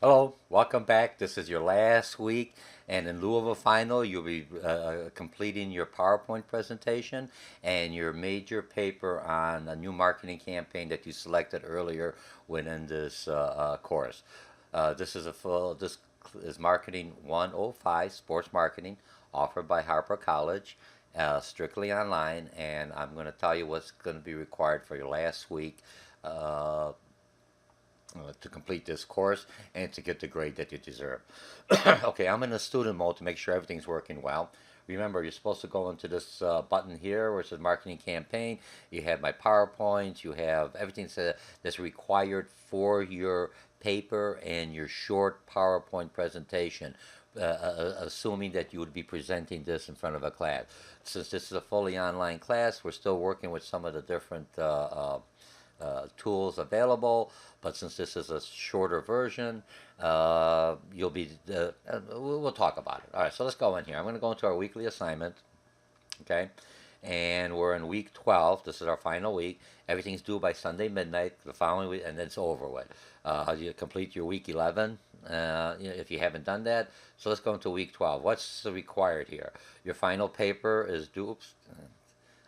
Hello, welcome back. This is your last week, and in lieu of a final, you'll be completing your PowerPoint presentation and your major paper on a new marketing campaign that you selected earlier within this course. This is Marketing 105, Sports Marketing, offered by Harper College, strictly online, and I'm going to tell you what's going to be required for your last week. Uh, to complete this course and to get the grade that you deserve. Okay, I'm in the student mode to make sure everything's working well. Remember, you're supposed to go into this button here where it says marketing campaign. You have my PowerPoint, you have everything that's required for your paper and your short PowerPoint presentation. Assuming that you would be presenting this in front of a class. Since this is a fully online class, we're still working with some of the different tools available. But since this is a shorter version, we'll talk about it. All right, so let's go in here. I'm going to go into our weekly assignment, okay? And we're in week 12. This is our final week. Everything's due by Sunday midnight the following week, and then it's over with. You complete your week 11 if you haven't done that. So let's go into week 12. What's required here? Your final paper is due. Oops,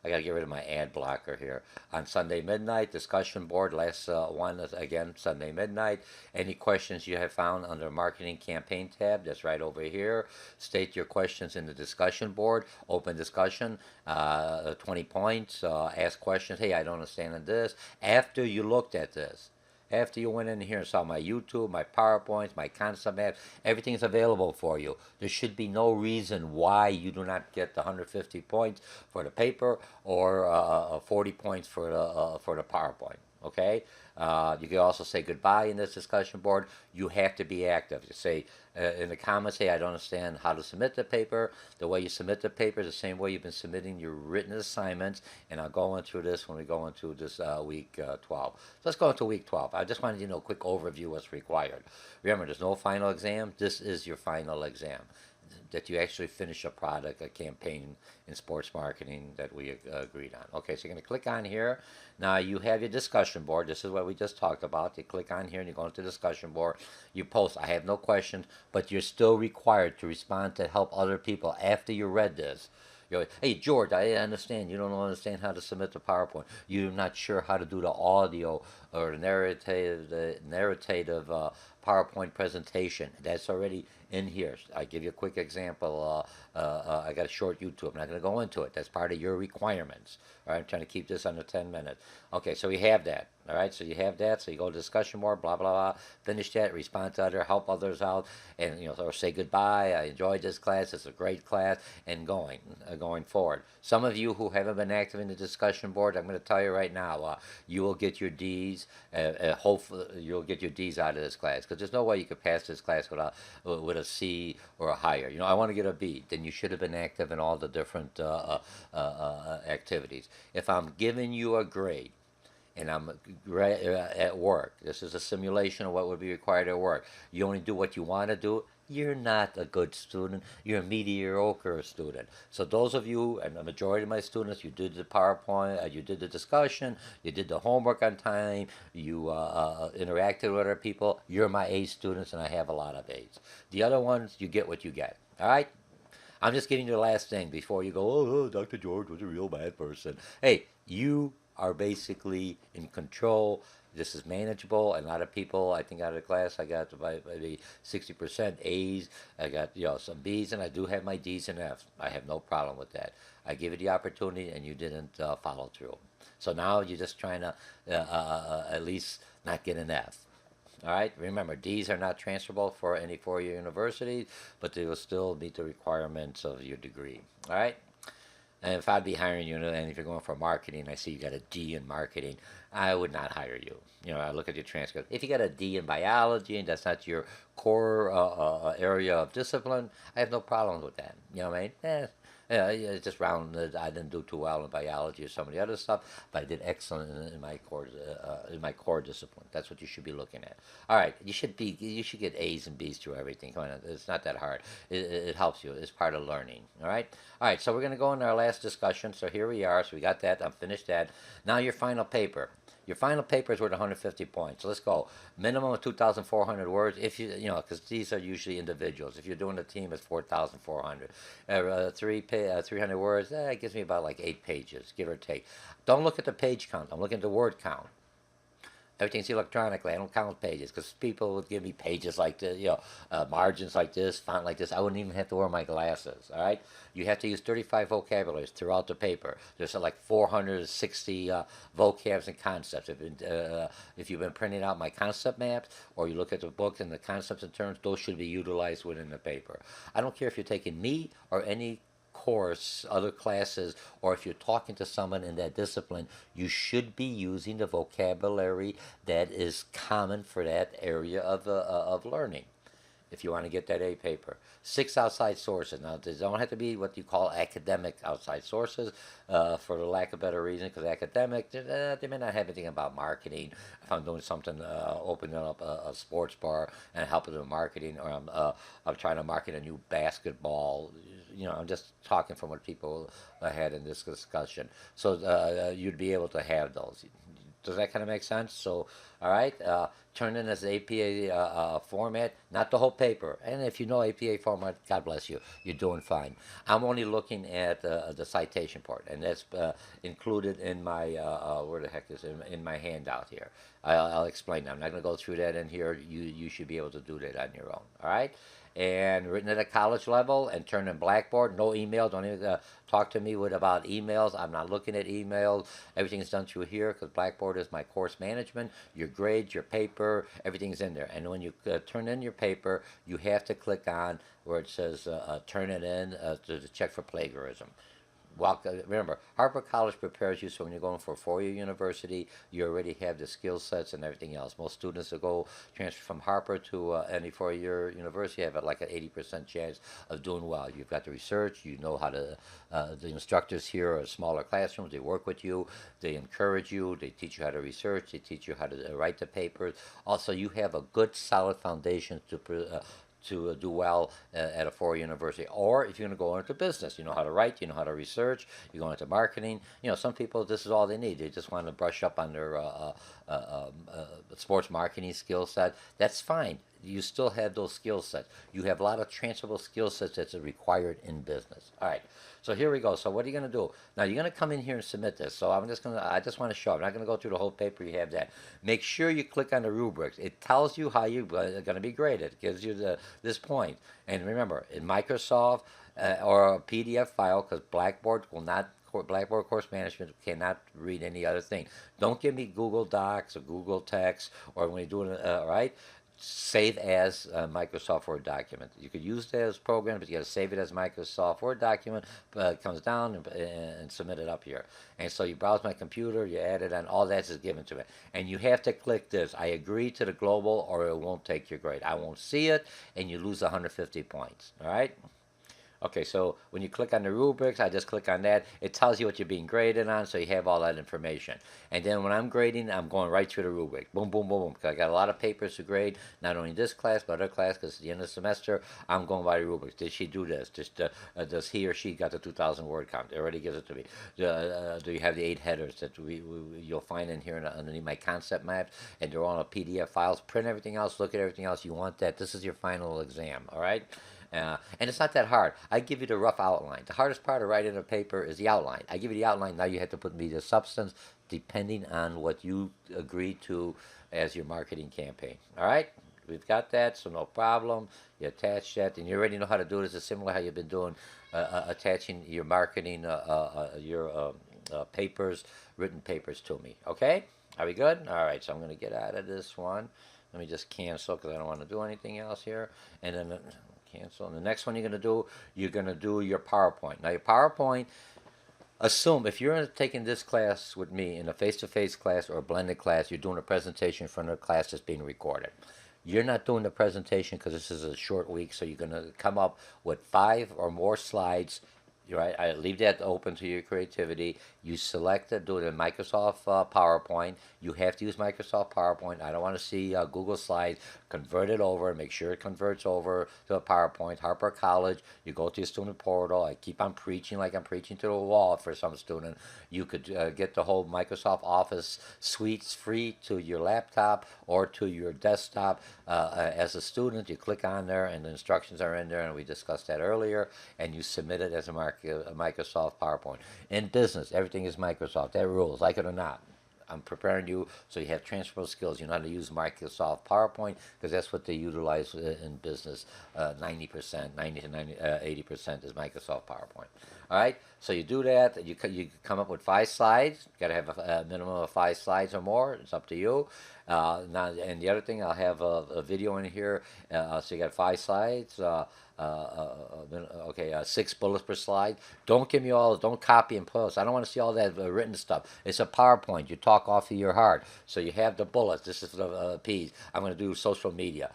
I got to get rid of my ad blocker here. On Sunday midnight, discussion board, last one is again Sunday midnight. Any questions you have found under marketing campaign tab, that's right over here. State your questions in the discussion board, open discussion, 20 points, ask questions. Hey, I don't understand this. After you looked at this, after you went in here and saw my YouTube, my PowerPoints, my concept map, everything's available for you. There should be no reason why you do not get the 150 points for the paper or 40 points for the PowerPoint. Okay. You can also say goodbye in this discussion board. You have to be active. You say in the comments, hey, I don't understand how to submit the paper. The way you submit the paper is the same way you've been submitting your written assignments. And I'll go into this when we go into this week 12. So let's go into week 12. I just wanted you to know a quick overview of what's required. Remember, there's no final exam. This is your final exam. That you actually finish a product, a campaign in sports marketing that we agreed on. Okay, so you're going to click on here. Now you have your discussion board. This is what we just talked about. You click on here and you go into the discussion board. You post, I have no questions, but you're still required to respond to help other people after you read this. You're like, hey, George, I understand. You don't understand how to submit the PowerPoint. You're not sure how to do the audio or the narrative PowerPoint presentation. That's already in here. I give you a quick example. I got a short YouTube. I'm not going to go into it. That's part of your requirements. All right, I'm trying to keep this under 10 minutes. Okay, so we have that. All right, so you have that. So you go to discussion board, blah blah blah. Finish that. Respond to other, help others out, and or say goodbye. I enjoyed this class. It's a great class, and going forward. Some of you who haven't been active in the discussion board, I'm going to tell you right now, you will get your D's. Hopefully, you'll get your D's out of this class because there's no way you could pass this class with a C or a higher. I want to get a B. Then you should have been active in all the different activities. If I'm giving you a grade and I'm at work, this is a simulation of what would be required at work. You only do what you want to do. You're not a good student. You're a mediocre student. So those of you, and the majority of my students, you did the PowerPoint, you did the discussion, you did the homework on time, you interacted with other people. You're my A students, and I have a lot of A's. The other ones, you get what you get. All right? I'm just giving you the last thing before you go, oh, Dr. George was a real bad person. Hey, you are basically in control. This is manageable. A lot of people, I think out of the class, I got maybe 60% A's. I got some B's, and I do have my D's and F's. I have no problem with that. I give you the opportunity, and you didn't follow through. So now you're just trying to at least not get an F. All right. Remember, D's are not transferable for any four-year university, but they will still meet the requirements of your degree. All right. And if I'd be hiring you, and if you're going for marketing, I see you got a D in marketing, I would not hire you. I look at your transcript. If you got a D in biology and that's not your core area of discipline, I have no problems with that. You know what I mean? Yeah, it's just rounded. I didn't do too well in biology or some of the other stuff, but I did excellent in my core discipline. That's what you should be looking at. All right, you should get A's and B's through everything. Come on, it's not that hard. It helps you. It's part of learning. All right. So we're gonna go into our last discussion. So here we are. So we got that. I'm finished that. Now your final paper. Your final paper is worth 150 points. So let's go. Minimum of 2,400 words. If because these are usually individuals. If you're doing a team, it's 4,400. 300 words. It gives me about like 8 pages, give or take. Don't look at the page count. I'm looking at the word count. Everything's electronically. I don't count pages because people would give me pages like this, margins like this, font like this. I wouldn't even have to wear my glasses. All right. You have to use 35 vocabularies throughout the paper. There's like 460 vocabs and concepts. If you've been printing out my concept maps or you look at the book and the concepts and terms, those should be utilized within the paper. I don't care if you're taking me or any course, other classes, or if you're talking to someone in that discipline, you should be using the vocabulary that is common for that area of learning if you want to get that A paper. 6 outside sources. Now, they don't have to be what you call academic outside sources, for the lack of better reason, because academic, they may not have anything about marketing. If I'm doing something, opening up a sports bar and helping with marketing, or I'm trying to market a new basketball, I'm just talking from what people had in this discussion. So you'd be able to have those. Does that kind of make sense? So, all right, turn in as APA format, not the whole paper. And if you know APA format, God bless you, you're doing fine. I'm only looking at the citation part, and that's included in my, where the heck is it, in my handout here. I'll explain that. I'm not going to go through that in here. You should be able to do that on your own, all right? And written at a college level and turned in Blackboard. No email. Don't even talk to me about emails. I'm not looking at emails. Everything's done through here because Blackboard is my course management. Your grades, your paper, everything's in there. And when you turn in your paper, you have to click on where it says turn it in to check for plagiarism. Well, remember, Harper College prepares you so when you're going for a four-year university, you already have the skill sets and everything else. Most students that go transfer from Harper to any four-year university have like an 80% chance of doing well. You've got the research, you know how to, the instructors here are smaller classrooms, they work with you, they encourage you, they teach you how to research, they teach you how to write the papers. Also, you have a good, solid foundation to do well at a four-year university. Or if you're going to go into business, you know how to write, you know how to research, you go into marketing. Some people, this is all they need. They just want to brush up on their sports marketing skill set. That's fine. You still have those skill sets. You have a lot of transferable skill sets that's required in business. All right. So here we go. So what are you going to do? Now you're going to come in here and submit this. So I just want to show. I'm not going to go through the whole paper. You have that. Make sure you click on the rubrics. It tells you how you're going to be graded. It gives you this point. And remember, in Microsoft or a PDF file, because Blackboard Course Management cannot read any other thing. Don't give me Google Docs or Google Text or when you're doing it, right? Save as a Microsoft Word document. You could use it as a program, but you got to save it as Microsoft Word document. It comes down and submit it up here. And so you browse my computer, you add it, and all that is given to it. And you have to click this. I agree to the global, or it won't take your grade. I won't see it, and you lose 150 points. All right. Okay, so when you click on the rubrics, I just click on that. It tells you what you're being graded on, so you have all that information. And then when I'm grading, I'm going right through the rubric. Boom, boom, boom, boom. Because I got a lot of papers to grade, not only this class, but other class, because at the end of the semester, I'm going by the rubrics. Did she do this? Does he or she got the 2,000 word count? It already gives it to me. Do you have the 8 headers that you'll find in here underneath my concept maps? And they're all in PDF files. Print everything else, look at everything else. You want that. This is your final exam, all right? And it's not that hard. I give you the rough outline. The hardest part of writing a paper is the outline. I give you the outline. Now you have to put me the substance depending on what you agree to as your marketing campaign. All right? We've got that, so no problem. You attach that, and you already know how to do it. It's similar how you've been doing attaching your marketing, your papers, written papers to me. Okay? Are we good? All right, so I'm going to get out of this one. Let me just cancel because I don't want to do anything else here. And then cancel. And the next one you're going to do your PowerPoint. Now your PowerPoint, assume if you're taking this class with me in a face-to-face class or a blended class, you're doing a presentation in front of a class that's being recorded. You're not doing the presentation because this is a short week, so you're going to come up with 5 or more slides right? I leave that open to your creativity. You select it, do it in Microsoft PowerPoint. You have to use Microsoft PowerPoint. I don't want to see Google Slides. Convert it over. Make sure it converts over to a PowerPoint. Harper College. You go to your student portal. I keep on preaching like I'm preaching to the wall for some student. You could get the whole Microsoft Office suites free to your laptop or to your desktop. As a student, you click on there, and the instructions are in there, and we discussed that earlier. And you submit it as a Microsoft PowerPoint. In business, everything is Microsoft. That rules, like it or not. I'm preparing you so you have transferable skills. You know how to use Microsoft PowerPoint because that's what they utilize in business. 90%, 90 to 90, 80% is Microsoft PowerPoint. All right, so you do that. You come up with 5 slides. You got to have a minimum of 5 slides or more. It's up to you. Now, and the other thing, I'll have a video in here. So you got 5 slides. Okay, 6 bullets per slide. Don't give me all, don't copy and post. I don't want to see all that written stuff. It's a PowerPoint. You talk off of your heart. So you have the bullets. This is the P's. I'm going to do social media.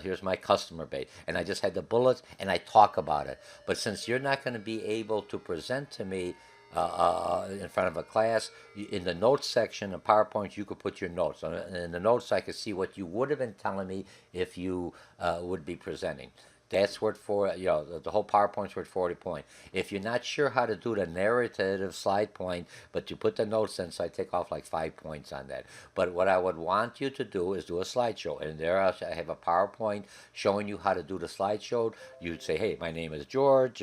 Here's my customer base. And I just had the bullets and I talk about it. But since you're not going to be able to present to me in front of a class, in the notes section of PowerPoint, you could put your notes. In the notes, I could see what you would have been telling me if you would be presenting. That's worth the whole PowerPoint's worth 40 points. If you're not sure how to do the narrative slide point, but you put the notes in, so I take off like 5 points on that. But what I would want you to do is do a slideshow. And there I have a PowerPoint showing you how to do the slideshow. You'd say, hey, my name is George.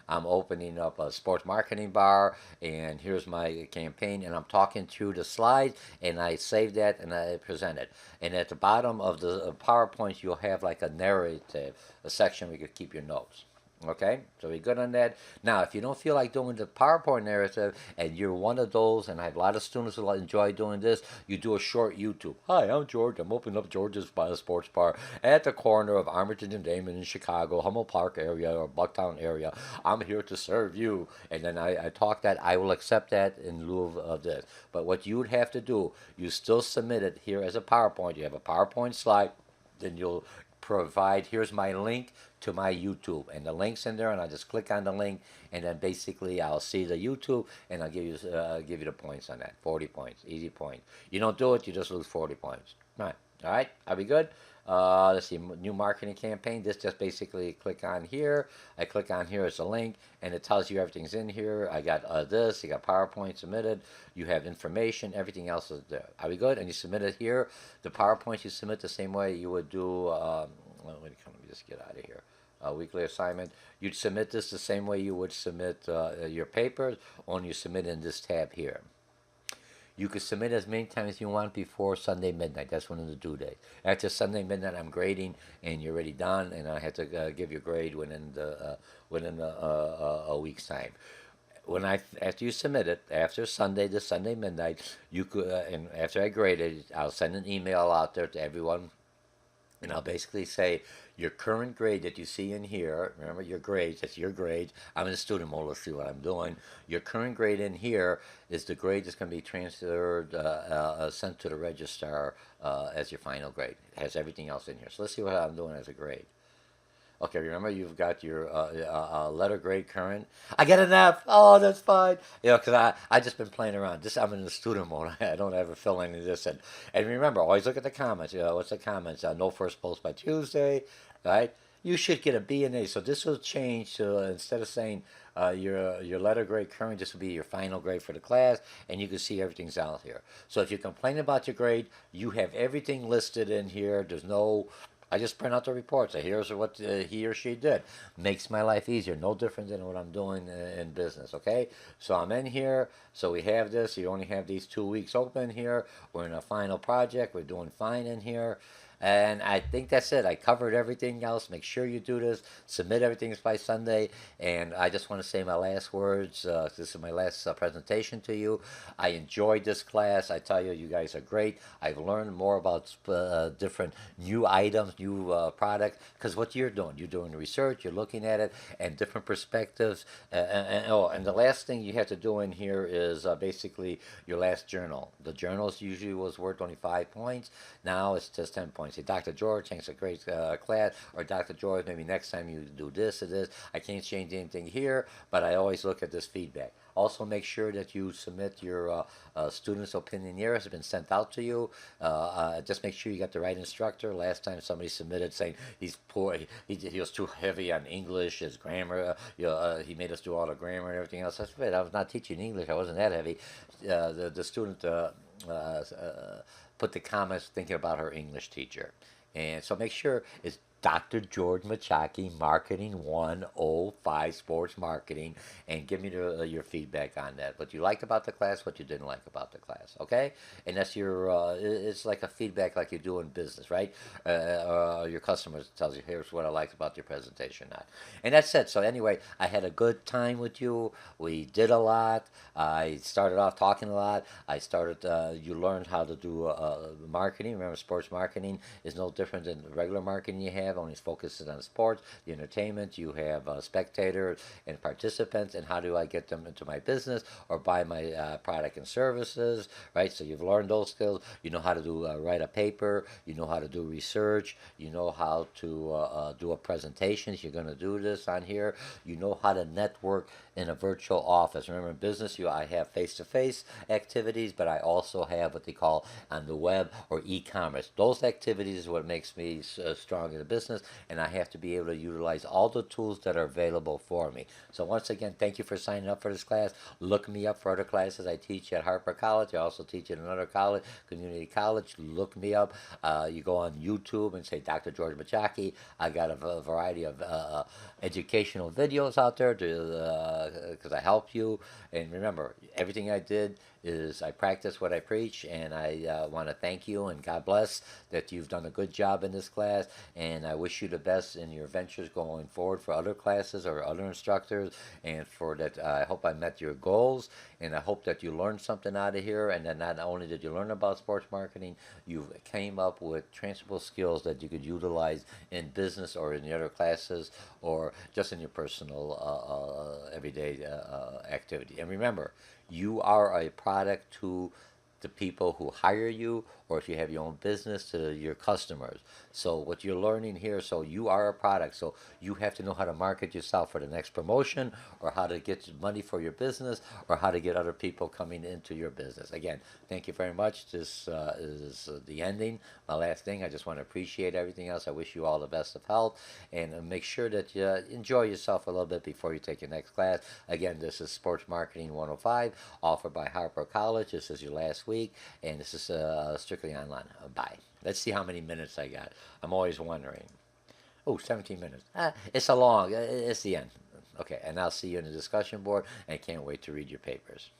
I'm opening up a sports marketing bar, and here's my campaign, and I'm talking through the slides, and I save that and I present it. And at the bottom of the PowerPoint, you'll have like a narrative, a section where you could keep your notes. Okay, so we're good on that. Now, if you don't feel like doing the PowerPoint narrative and you're one of those, and I have a lot of students who enjoy doing this, you do a short YouTube. Hi, I'm George. I'm opening up George's Sports Bar at the corner of Armitage and Damon in Chicago, Hummel Park area or Bucktown area. I'm here to serve you. And then I talk that. I will accept that in lieu of this. But what you would have to do, you still submit it here as a PowerPoint. You have a PowerPoint slide. Then you'll provide, here's my link to my YouTube, and the link's in there, and I just click on the link, and then basically I'll see the YouTube, and I'll give you the points on that. 40 points, easy point. You don't do it, you just lose 40 points. All right, are we good? Let's see, new marketing campaign. This just basically click on here. I click on here, it's a link, and it tells you everything's in here. I got this, you got PowerPoint submitted, you have information, everything else is there. Are we good? And you submit it here. The PowerPoint you submit the same way you would do, let me just get out of here. Weekly assignment. You'd submit this the same way you would submit your papers, only you submit in this tab here. You can submit as many times as you want before Sunday midnight. That's one of the due dates. After Sunday midnight, I'm grading, and you're already done, and I have to give you a grade within a week's time. After you submit it, after Sunday midnight, you could, and after I grade it, I'll send an email out there to everyone, and I'll basically say, your current grade that you see in here, remember your grades, that's your grades. I'm in the student mode, let's see what I'm doing. Your current grade in here is the grade that's going to be transferred, sent to the registrar as your final grade. It has everything else in here. So let's see what I'm doing as a grade. Okay, remember you've got your letter grade current. I get an F. Oh, that's fine. Because I just been playing around. I'm in the student mode. I don't ever fill any of this in. And remember, always look at the comments. What's the comments? No first post by Tuesday, right? You should get a B and A. So this will change to, instead of saying your letter grade current, this will be your final grade for the class, and you can see everything's out here. So if you complain about your grade, you have everything listed in here. There's no... I just print out the report. So here's what he or she did. Makes my life easier. No different than what I'm doing in business, okay? So I'm in here. So we have this. You only have these 2 weeks open here. We're in a final project. We're doing fine in here. And I think that's it. I covered everything else. Make sure you do this. Submit everything by Sunday. And I just want to say my last words. This is my last presentation to you. I enjoyed this class. I tell you, you guys are great. I've learned more about different new items, new products. Because what you're doing the research, you're looking at it, and different perspectives. And the last thing you have to do in here is basically your last journal. The journals usually was worth only 5 points. Now it's just 10 points. Say, Dr. George, thanks for a great class, or Dr. George, maybe next time you do this or this. I can't change anything here, but I always look at this feedback. Also, make sure that you submit your student's opinion here. It's been sent out to you. Just make sure you got the right instructor. Last time somebody submitted saying he's poor, he was too heavy on English, his grammar. He made us do all the grammar and everything else. I said, I was not teaching English. I wasn't that heavy. The student put the comments thinking about her English teacher. And so make sure it's Dr. George Mochocki, Marketing 105, Sports Marketing, and give me your feedback on that. What you liked about the class, what you didn't like about the class, okay? And that's your, it's like a feedback like you do in business, right? Your customers tells you, here's what I liked about your presentation. Not. And that's it. So anyway, I had a good time with you. We did a lot. I started off talking a lot. You learned how to do marketing. Remember, sports marketing is no different than regular marketing you have, only focuses on sports, the entertainment. You have spectators and participants, and how do I get them into my business or buy my product and services, right? So you've learned those skills. You know how to do write a paper. You know how to do research. You know how to do a presentation. You're going to do this on here. You know how to network in a virtual office. Remember, in business, I have face-to-face activities, but I also have what they call on the web or e-commerce. Those activities is what makes me strong in the business, and I have to be able to utilize all the tools that are available for me. So once again, thank you for signing up for this class. Look me up for other classes. I teach at Harper College. I also teach at another college, community college. Look me up. You go on YouTube and say Dr. George Mochocki. I got a variety of educational videos out there because I help you. And remember, everything I did is I practice what I preach, and I want to thank you and God bless that you've done a good job in this class, and I wish you the best in your ventures going forward for other classes or other instructors, and for that I hope I met your goals, and I hope that you learned something out of here, and then not only did you learn about sports marketing, you came up with transferable skills that you could utilize in business or in the other classes or just in your personal everyday activity. And remember, you are a product to the people who hire you, or if you have your own business, to your customers. So what you're learning here, so you are a product, so you have to know how to market yourself for the next promotion, or how to get money for your business, or how to get other people coming into your business. Again, thank you very much. This is the ending, my last thing. I just want to appreciate everything else. I wish you all the best of health, and make sure that you enjoy yourself a little bit before you take your next class. Again, this is Sports Marketing 105, offered by Harper College. This is your last week, and this is strictly online. Bye. Let's see how many minutes I got. I'm always wondering. Oh, 17 minutes. It's a long, it's the end. Okay, and I'll see you in the discussion board, and can't wait to read your papers.